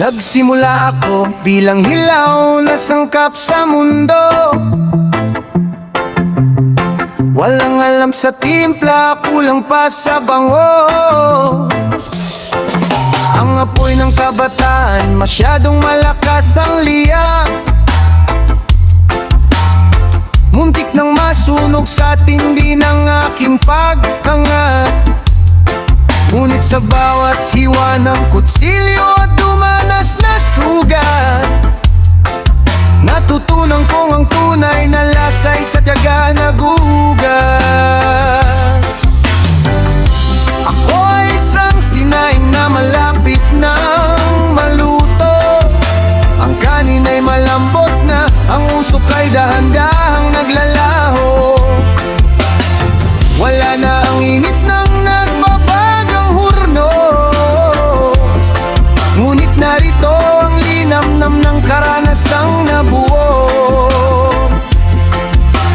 Nagsimula ako bilang hilaw na sangkap sa mundo. Walang alam sa timpla, kulang pa sa bango. Ang apoy ng kabataan, masyadong malakas ang liya. Muntik nang masunog sa tindi ng aking pag-angat. Ngunit sa bawat hiwa ng kutsilyo at dumanas na sugat, natutunan kong ang tunay na lasa'y sa tiyaga nagugas. Ako ay isang sinaing na malapit nang maluto. Ang kanin ay malambot na, ang usok ay dahan-dahang naglalaho. Wala na ang init ng nagbabagang hurno, ngunit narito ang linamnam ng karanasang nabuo.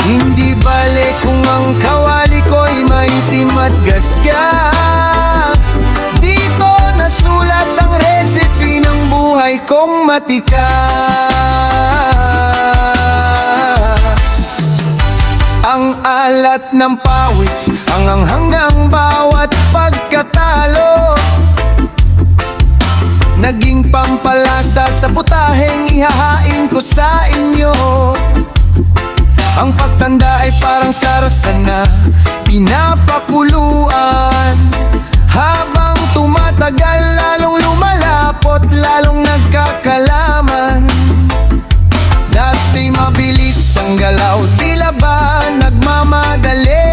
Hindi bale kung ang kawali ko'y maitim at gasgas. Dito nasulat ang recipe ng buhay kong matikas. Ang alat ng pawis, ang anghang ng bawat pagkatalo, naging pampalasa sa putaheng ihahain ko sa inyo. Ang pagtanda ay parang sarasan na pinapakuluan. Habang tumatagal, lalong lumalapot, lalong nagkakalaman. Dati mabilis ang galaw, tila ba nagmamadali.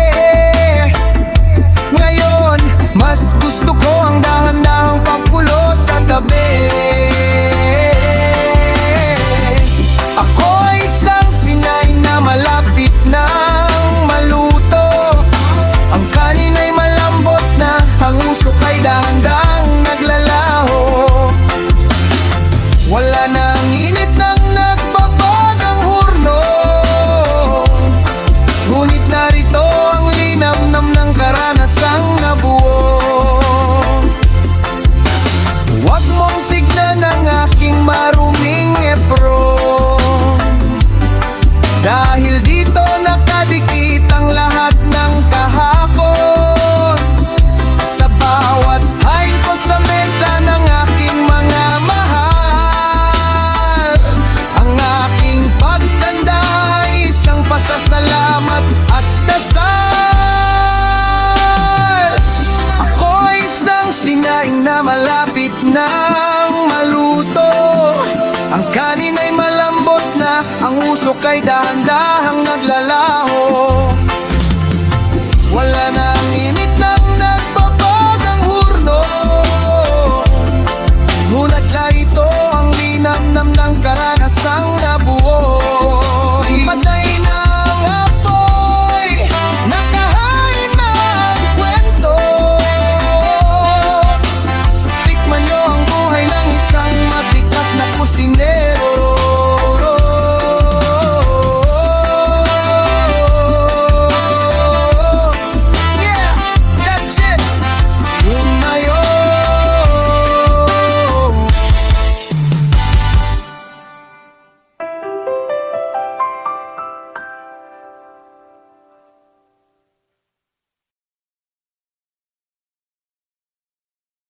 Ngayon, mas gusto ko ang dahan-dahang pagkulo sa tabi. Ako ay isang sinay na malapit nang maluto. Ang kanin ay malambot na, ang usok ay dahan-dahang naglalaho. Wala na ang init ng nagbabagang hurno, ngunit narito ang linamnam ng karanasang nabuo. Huwag mong tignan ang aking maruming apron, dahil dito nakadikit ang lahat ng kahapon. Sa bawat hain ko sa mesa ng aking mga mahal, ang aking pagtanda ay isang pasasalamat at dasal. Ako ay isang sinaing na malapit nang maluto. Ang kanin ay malambot na, ang usok ay dahan-dahang naglalaho. Wala na ang init ng nagbabagang hurno, ngunit na ito ang linamnam ng karanasang